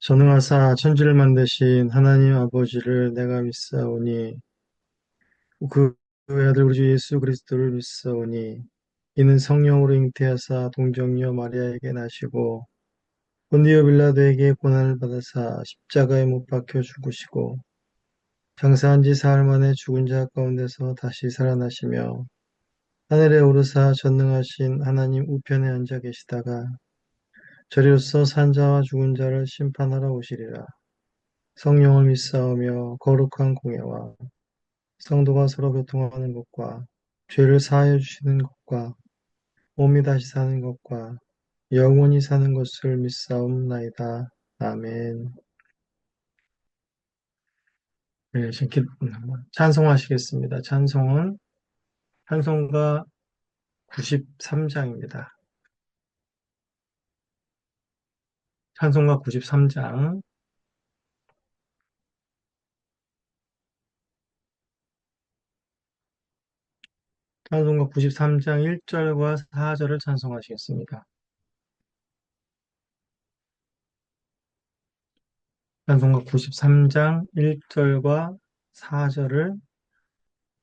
전능하사 천지를 만드신 하나님 아버지를 내가 믿사오니 그 아들 우리 주 예수 그리스도를 믿사오니 이는 성령으로 잉태하사 동정녀 마리아에게 나시고 본디오 빌라도에게 고난을 받으사 십자가에 못 박혀 죽으시고 장사한 지 사흘 만에 죽은 자 가운데서 다시 살아나시며 하늘에 오르사 전능하신 하나님 우편에 앉아 계시다가 저리로서 산 자와 죽은 자를 심판하러 오시리라. 성령을 믿사오며 거룩한 공예와 성도가 서로 교통하는 것과 죄를 사하여 주시는 것과 몸이 다시 사는 것과 영원히 사는 것을 믿사옵나이다. 아멘. 네, 찬송하시겠습니다. 찬송가 93장입니다. 찬송가 93장, 찬송가 93장 1절과 4절을 찬송하시겠습니다. 찬송가 93장 1절과 4절을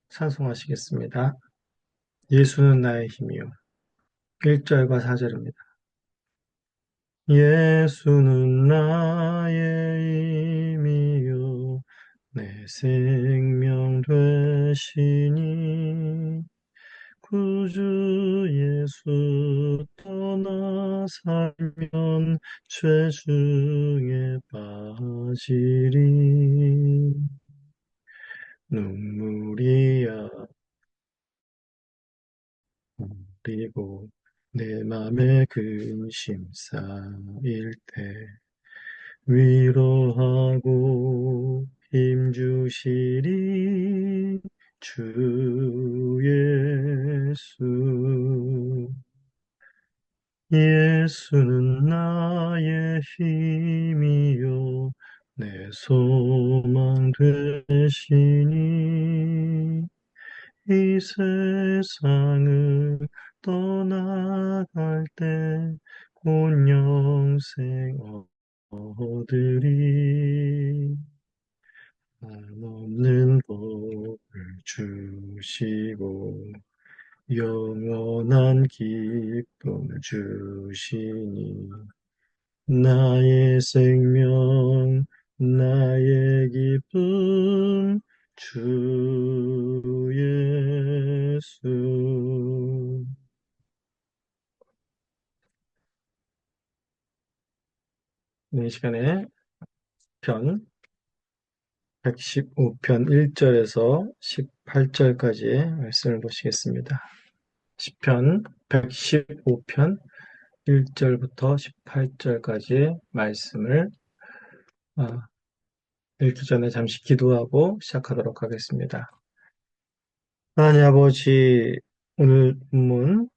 찬송하시겠습니다. 예수는 나의 힘이요. 1절과 4절입니다. 예수는 나의 힘이요. 내 생명 되시니 구주 예수 떠나 살면 죄 중에 빠지리. 눈물이야 그리고 내 맘에 근심 쌓일 때 위로하고 힘주시리 주 예수. 예수는 나의 힘이요 내 소망 되시니 이 세상을 떠나갈 때 곧 영생 얻으리. 한없는 복을 주시고 영원한 기쁨을 주시니 나의 생명 나의 기쁨 주 예수. 네, 이 시간에 편 115편 1절에서 18절까지의 말씀을 보시겠습니다. 시편 115편 1절부터 18절까지의 말씀을 읽기 전에 잠시 기도하고 시작하도록 하겠습니다. 하나님 아버지, 오늘 본문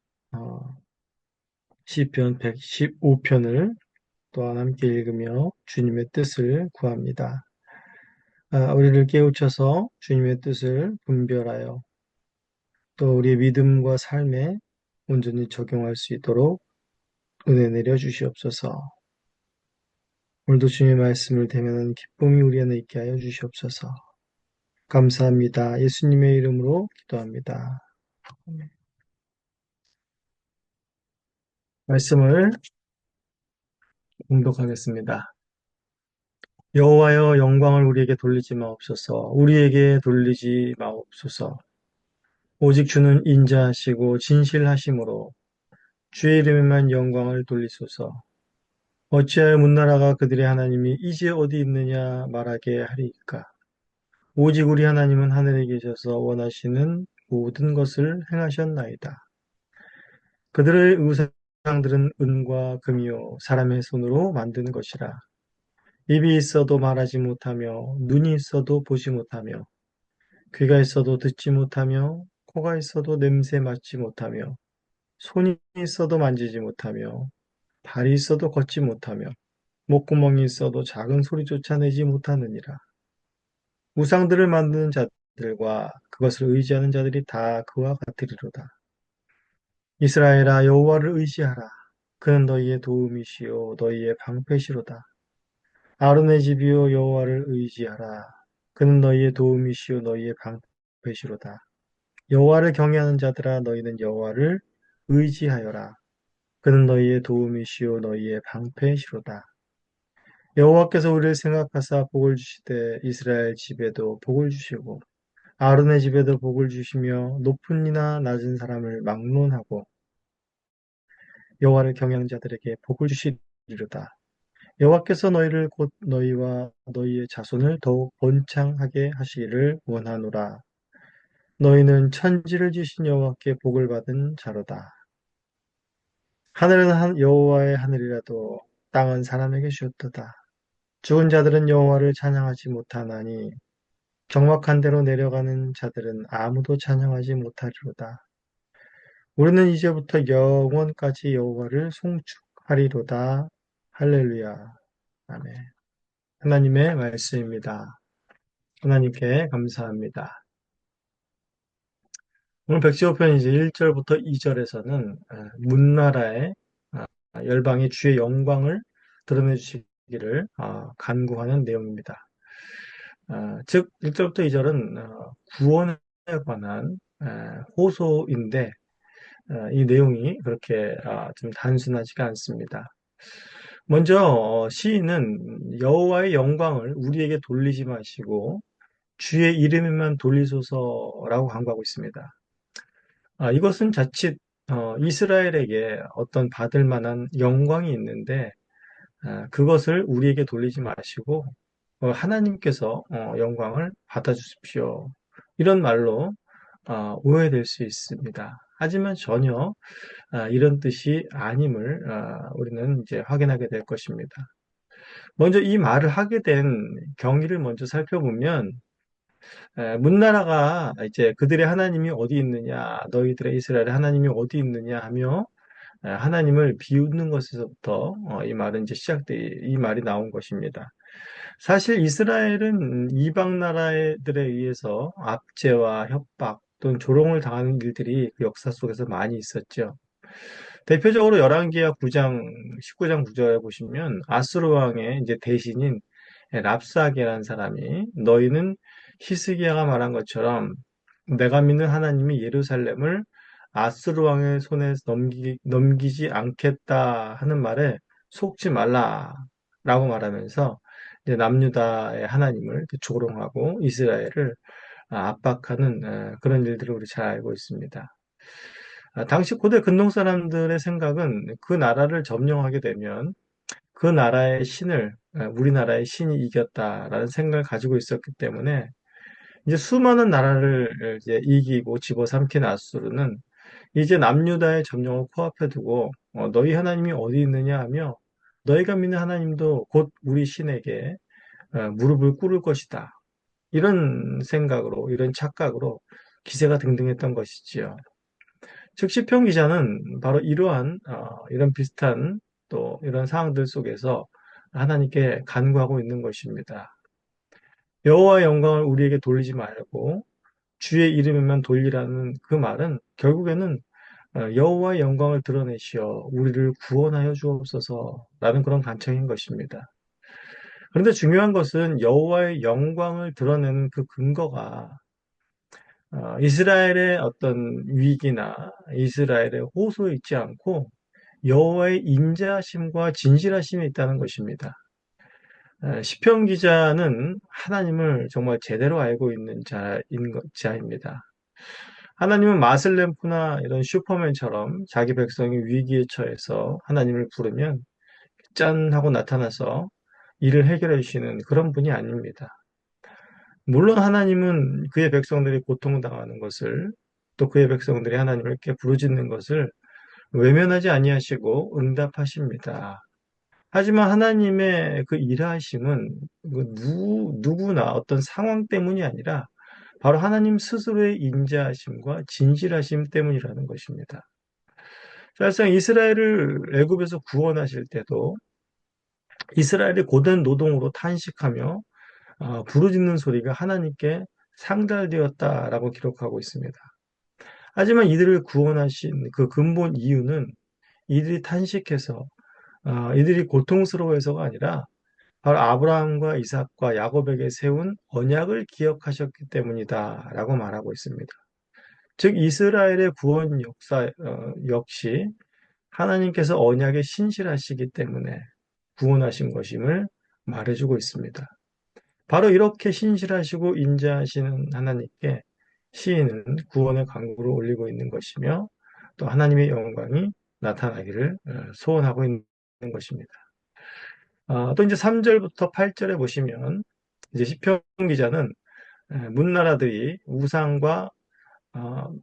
시편 115편을 또한 함께 읽으며 주님의 뜻을 구합니다. 우리를 깨우쳐서 주님의 뜻을 분별하여 또 우리의 믿음과 삶에 온전히 적용할 수 있도록 은혜 내려 주시옵소서. 오늘도 주님의 말씀을 대면하는 기쁨이 우리 안에 있게 하여 주시옵소서. 감사합니다. 예수님의 이름으로 기도합니다. 말씀을 공독하겠습니다. 여호와여 영광을 우리에게 돌리지 마옵소서. 우리에게 돌리지 마옵소서. 오직 주는 인자하시고 진실하심으로 주의 이름에만 영광을 돌리소서. 어찌하여 문나라가 그들의 하나님이 이제 어디 있느냐 말하게 하리이까. 오직 우리 하나님은 하늘에 계셔서 원하시는 모든 것을 행하셨나이다. 그들의 우상들은 은과 금이요 사람의 손으로 만든 것이라. 입이 있어도 말하지 못하며 눈이 있어도 보지 못하며 귀가 있어도 듣지 못하며 코가 있어도 냄새 맡지 못하며 손이 있어도 만지지 못하며 발이 있어도 걷지 못하며 목구멍이 있어도 작은 소리조차 내지 못하느니라. 우상들을 만드는 자들과 그것을 의지하는 자들이 다 그와 같으리로다. 이스라엘아 여호와를 의지하라. 그는 너희의 도움이시요 너희의 방패시로다. 아론의 집이요 여호와를 의지하라. 그는 너희의 도움이시요 너희의 방패시로다. 여호와를 경외하는 자들아 너희는 여호와를 의지하여라. 그는 너희의 도움이시요 너희의 방패시로다. 여호와께서 우리를 생각하사 복을 주시되 이스라엘 집에도 복을 주시고 아론의 집에도 복을 주시며 높은 이나 낮은 사람을 막론하고 여호와를 경외하는 자들에게 복을 주시리로다. 여호와께서 너희를 곧 너희와 너희의 자손을 더욱 번창하게 하시기를 원하노라. 너희는 천지를 지으신 여호와께 복을 받은 자로다. 하늘은 여호와의 하늘이라도 땅은 사람에게 주었도다. 죽은 자들은 여호와를 찬양하지 못하나니 적막한 데로 내려가는 자들은 아무도 찬양하지 못하리로다. 우리는 이제부터 영원까지 여호와를 송축하리로다. 할렐루야. 아멘. 하나님의 말씀입니다. 하나님께 감사합니다. 오늘 115편 이제 1절부터 2절에서는 문나라의 열방의 주의 영광을 드러내 주시기를 간구하는 내용입니다. 즉 1절부터 2절은 구원에 관한 호소인데 이 내용이 그렇게 좀 단순하지가 않습니다. 먼저 시인은 여호와의 영광을 우리에게 돌리지 마시고 주의 이름에만 돌리소서라고 간구하고 있습니다. 이것은 자칫 이스라엘에게 어떤 받을 만한 영광이 있는데 그것을 우리에게 돌리지 마시고 하나님께서 영광을 받아주십시오. 이런 말로 오해될 수 있습니다. 하지만 전혀 이런 뜻이 아님을 우리는 이제 확인하게 될 것입니다. 먼저 이 말을 하게 된 경위를 먼저 살펴보면 문나라가 이제 그들의 하나님이 어디 있느냐, 너희들의 이스라엘의 하나님이 어디 있느냐 하며 하나님을 비웃는 것에서부터 이 말은 이제 이 말이 나온 것입니다. 사실 이스라엘은 이방 나라들에 의해서 압제와 협박 또는 조롱을 당하는 일들이 그 역사 속에서 많이 있었죠. 대표적으로 열왕기하 9장 19장 9절에 보시면 아수르 왕의 이제 대신인 랍사게라는 사람이 너희는 히스기야가 말한 것처럼 내가 믿는 하나님이 예루살렘을 아수르 왕의 손에 넘기지 않겠다 하는 말에 속지 말라라고 말하면서 이제 남유다의 하나님을 조롱하고 이스라엘을 압박하는 그런 일들을 우리 잘 알고 있습니다. 당시 고대 근동 사람들의 생각은 그 나라를 점령하게 되면 그 나라의 신을 우리나라의 신이 이겼다라는 생각을 가지고 있었기 때문에 이제 수많은 나라를 이제 이기고 집어삼킨 아수르는 이제 남유다의 점령을 코앞에 두고 너희 하나님이 어디 있느냐 하며 너희가 믿는 하나님도 곧 우리 신에게 무릎을 꿇을 것이다. 이런 생각으로 이런 착각으로 기세가 등등했던 것이지요. 즉 시편 기자는 바로 이러한 이런 비슷한 또 이런 상황들 속에서 하나님께 간구하고 있는 것입니다. 여호와의 영광을 우리에게 돌리지 말고 주의 이름에만 돌리라는 그 말은 결국에는 여호와의 영광을 드러내시어 우리를 구원하여 주옵소서라는 그런 간청인 것입니다. 그런데 중요한 것은 여호와의 영광을 드러내는 그 근거가 이스라엘의 어떤 위기나 이스라엘의 호소에 있지 않고 여호와의 인자하심과 진실하심에 있다는 것입니다. 시편 기자는 하나님을 정말 제대로 알고 있는 자입니다. 하나님은 마슬램프나 이런 슈퍼맨처럼 자기 백성이 위기에 처해서 하나님을 부르면 짠 하고 나타나서 일을 해결해 주시는 그런 분이 아닙니다. 물론 하나님은 그의 백성들이 고통당하는 것을 또 그의 백성들이 하나님을 이렇게 부르짖는 것을 외면하지 아니하시고 응답하십니다. 하지만 하나님의 그 일하심은 누구나 어떤 상황 때문이 아니라 바로 하나님 스스로의 인자하심과 진실하심 때문이라는 것입니다. 사실상 이스라엘을 애굽에서 구원하실 때도 이스라엘이 고된 노동으로 탄식하며 부르짖는 소리가 하나님께 상달되었다라고 기록하고 있습니다. 하지만 이들을 구원하신 그 근본 이유는 이들이 탄식해서 이들이 고통스러워해서가 아니라 바로 아브라함과 이삭과 야곱에게 세운 언약을 기억하셨기 때문이다라고 말하고 있습니다. 즉 이스라엘의 구원 역사 역시 하나님께서 언약에 신실하시기 때문에 구원하신 것임을 말해주고 있습니다. 바로 이렇게 신실하시고 인자하시는 하나님께 시인은 구원의 강구를 올리고 있는 것이며 또 하나님의 영광이 나타나기를 소원하고 있는 것입니다. 또 이제 3절부터 8절에 보시면 이제 시편 기자는 문나라들이 우상과 어,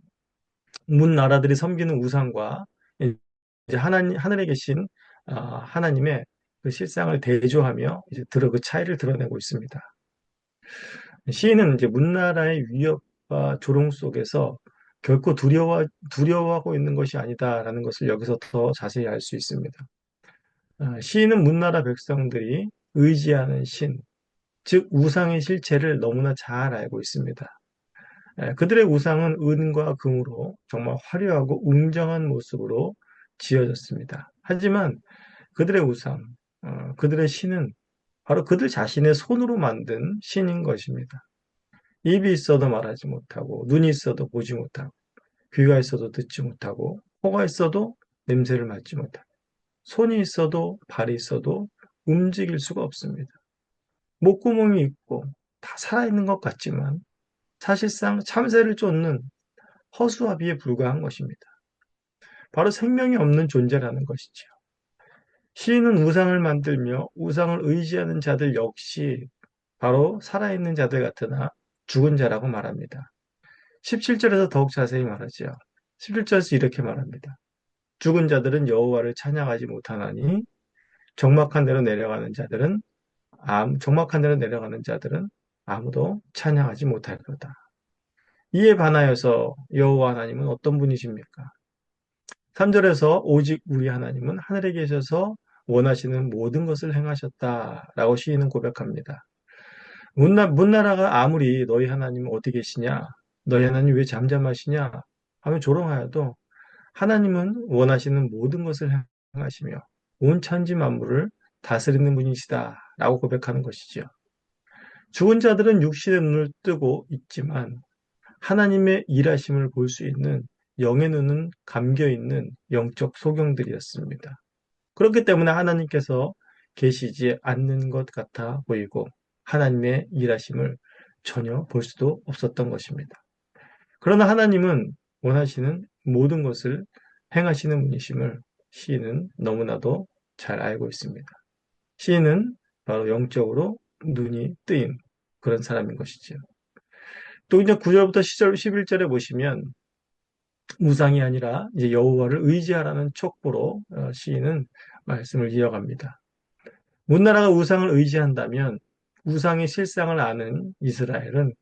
문나라들이 섬기는 우상과 이제 하늘에 계신 하나님의 그 실상을 대조하며 이제 그 차이를 드러내고 있습니다. 시인은 이제 문나라의 위협과 조롱 속에서 결코 두려워하고 있는 것이 아니다라는 것을 여기서 더 자세히 알 수 있습니다. 시인은 문나라 백성들이 의지하는 신, 즉 우상의 실체를 너무나 잘 알고 있습니다. 그들의 우상은 은과 금으로 정말 화려하고 웅장한 모습으로 지어졌습니다. 하지만 그들의 우상, 그들의 신은 바로 그들 자신의 손으로 만든 신인 것입니다. 입이 있어도 말하지 못하고, 눈이 있어도 보지 못하고, 귀가 있어도 듣지 못하고, 코가 있어도 냄새를 맡지 못하고, 손이 있어도 발이 있어도 움직일 수가 없습니다. 목구멍이 있고 다 살아있는 것 같지만 사실상 참새를 쫓는 허수아비에 불과한 것입니다. 바로 생명이 없는 존재라는 것이죠. 시인은 우상을 만들며 우상을 의지하는 자들 역시 바로 살아있는 자들 같으나 죽은 자라고 말합니다. 17절에서 더욱 자세히 말하죠. 17절에서 이렇게 말합니다. 죽은 자들은 여호와를 찬양하지 못하나니 적막한 데로 내려가는 자들은 아무도 찬양하지 못할 거다. 이에 반하여서 여호와 하나님은 어떤 분이십니까? 3절에서 오직 우리 하나님은 하늘에 계셔서 원하시는 모든 것을 행하셨다라고 시인은 고백합니다. 문나라가 아무리 너희 하나님은 어디 계시냐? 너희 하나님 왜 잠잠하시냐? 하면 조롱하여도 하나님은 원하시는 모든 것을 행하시며 온 천지 만물을 다스리는 분이시다라고 고백하는 것이죠. 죽은 자들은 육신의 눈을 뜨고 있지만 하나님의 일하심을 볼 수 있는 영의 눈은 감겨 있는 영적 소경들이었습니다. 그렇기 때문에 하나님께서 계시지 않는 것 같아 보이고 하나님의 일하심을 전혀 볼 수도 없었던 것입니다. 그러나 하나님은 원하시는 모든 것을 행하시는 분이심을 시인은 너무나도 잘 알고 있습니다. 시인은 바로 영적으로 눈이 뜨인 그런 사람인 것이죠. 또 이제 9절부터 11절에 보시면 우상이 아니라 이제 여호와를 의지하라는 촉구로 시인은 말씀을 이어갑니다. 문나라가 우상을 의지한다면 우상의 실상을 아는 이스라엘은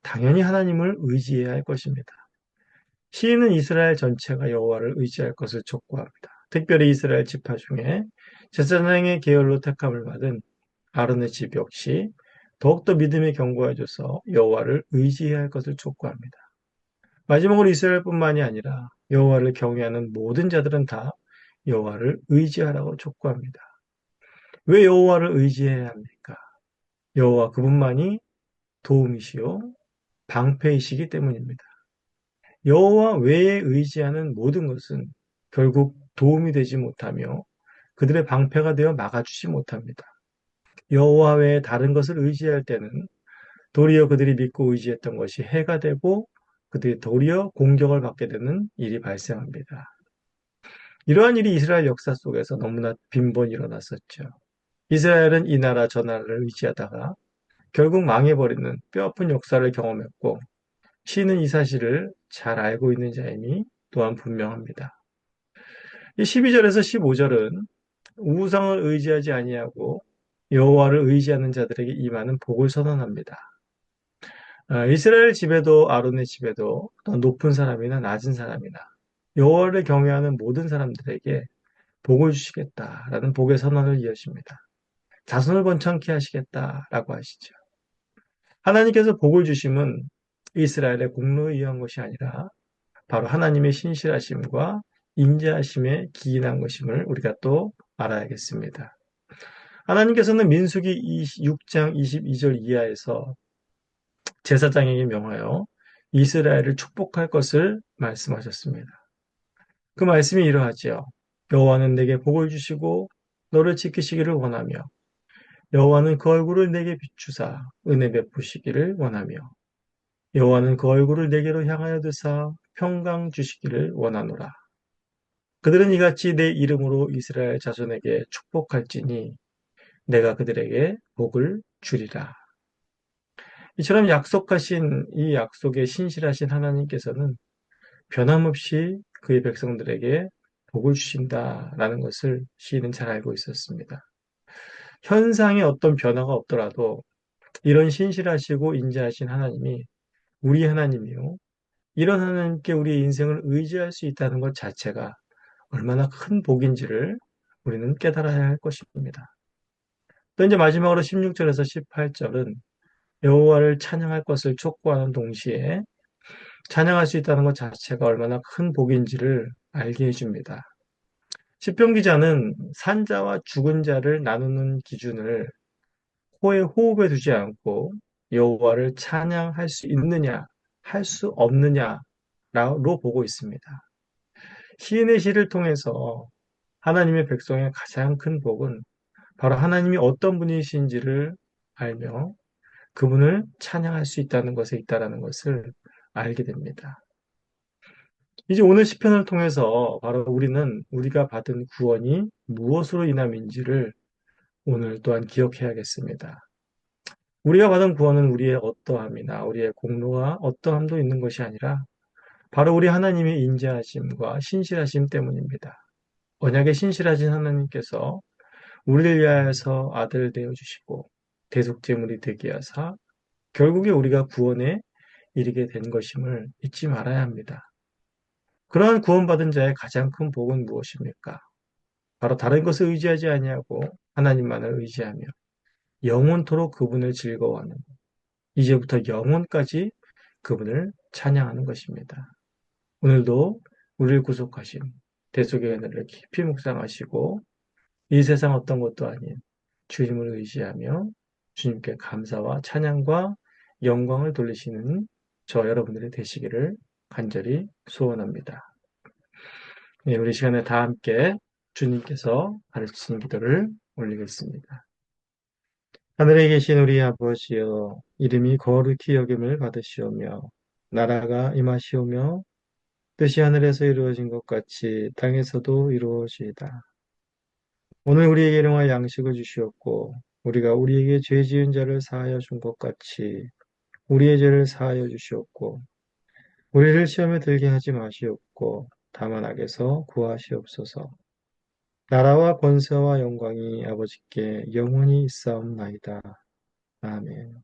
당연히 하나님을 의지해야 할 것입니다. 시인은 이스라엘 전체가 여호와를 의지할 것을 촉구합니다. 특별히 이스라엘 지파 중에 제사장의 계열로 택함을 받은 아론의 집 역시 더욱더 믿음에 견고해져서 여호와를 의지해야 할 것을 촉구합니다. 마지막으로 이스라엘뿐만이 아니라 여호와를 경외하는 모든 자들은 다 여호와를 의지하라고 촉구합니다. 왜 여호와를 의지해야 합니까? 여호와 그분만이 도움이시요 방패이시기 때문입니다. 여호와 외에 의지하는 모든 것은 결국 도움이 되지 못하며 그들의 방패가 되어 막아주지 못합니다. 여호와 외에 다른 것을 의지할 때는 도리어 그들이 믿고 의지했던 것이 해가 되고 그들이 도리어 공격을 받게 되는 일이 발생합니다. 이러한 일이 이스라엘 역사 속에서 너무나 빈번히 일어났었죠. 이스라엘은 이 나라 저 나라를 의지하다가 결국 망해버리는 뼈아픈 역사를 경험했고 시인은 이 사실을 잘 알고 있는 자임이 또한 분명합니다. 이 12절에서 15절은 우상을 의지하지 아니하고 여호와를 의지하는 자들에게 임하는 복을 선언합니다. 이스라엘 집에도 아론의 집에도 높은 사람이나 낮은 사람이나 여호와를 경외하는 모든 사람들에게 복을 주시겠다라는 복의 선언을 이어집니다. 자손을 번창케 하시겠다라고 하시죠. 하나님께서 복을 주심은 이스라엘의 공로에 의한 것이 아니라 바로 하나님의 신실하심과 인자하심에 기인한 것임을 우리가 또 알아야겠습니다. 하나님께서는 민수기 6장 22절 이하에서 제사장에게 명하여 이스라엘을 축복할 것을 말씀하셨습니다. 그 말씀이 이러하지요. 여호와는 내게 복을 주시고 너를 지키시기를 원하며 여호와는 그 얼굴을 내게 비추사 은혜 베푸시기를 원하며 여호와는 그 얼굴을 내게로 향하여 드사 평강 주시기를 원하노라. 그들은 이같이 내 이름으로 이스라엘 자손에게 축복할지니 내가 그들에게 복을 주리라. 이처럼 약속하신 이 약속에 신실하신 하나님께서는 변함없이 그의 백성들에게 복을 주신다라는 것을 시인은 잘 알고 있었습니다. 현상에 어떤 변화가 없더라도 이런 신실하시고 인자하신 하나님이 우리 하나님이요. 이런 하나님께 우리의 인생을 의지할 수 있다는 것 자체가 얼마나 큰 복인지를 우리는 깨달아야 할 것입니다. 또 이제 마지막으로 16절에서 18절은 여호와를 찬양할 것을 촉구하는 동시에 찬양할 수 있다는 것 자체가 얼마나 큰 복인지를 알게 해줍니다. 시편 기자는 산자와 죽은 자를 나누는 기준을 코에 호흡에 두지 않고 여호와를 찬양할 수 있느냐, 할 수 없느냐로 보고 있습니다. 시인의 시를 통해서 하나님의 백성의 가장 큰 복은 바로 하나님이 어떤 분이신지를 알며 그분을 찬양할 수 있다는 것에 있다라는 것을 알게 됩니다. 이제 오늘 시편을 통해서 바로 우리는 우리가 받은 구원이 무엇으로 인함인지를 오늘 또한 기억해야겠습니다. 우리가 받은 구원은 우리의 어떠함이나 우리의 공로와 어떠함도 있는 것이 아니라 바로 우리 하나님의 인자하심과 신실하심 때문입니다. 언약에 신실하신 하나님께서 우리를 위하여서 아들을 되어 주시고 대속제물이 되게 하사 결국에 우리가 구원에 이르게 된 것임을 잊지 말아야 합니다. 그러한 구원받은 자의 가장 큰 복은 무엇입니까? 바로 다른 것을 의지하지 아니하고 하나님만을 의지하며 영원토록 그분을 즐거워하는 이제부터 영원까지 그분을 찬양하는 것입니다. 오늘도 우리를 구속하신 대속의 은혜를 깊이 묵상하시고 이 세상 어떤 것도 아닌 주님을 의지하며 주님께 감사와 찬양과 영광을 돌리시는 저 여러분들이 되시기를 간절히 소원합니다. 네, 우리 시간에 다 함께 주님께서 가르치신 기도를 올리겠습니다. 하늘에 계신 우리 아버지여, 이름이 거룩히 여김을 받으시오며, 나라가 임하시오며, 뜻이 하늘에서 이루어진 것 같이 땅에서도 이루어지이다. 오늘 우리에게 일용할 양식을 주시옵고, 우리가 우리에게 죄 지은 자를 사하여 준 것 같이 우리의 죄를 사하여 주시옵고, 우리를 시험에 들게 하지 마시옵고, 다만 악에서 구하시옵소서. 나라와 권세와 영광이 아버지께 영원히 있사옵나이다. 아멘.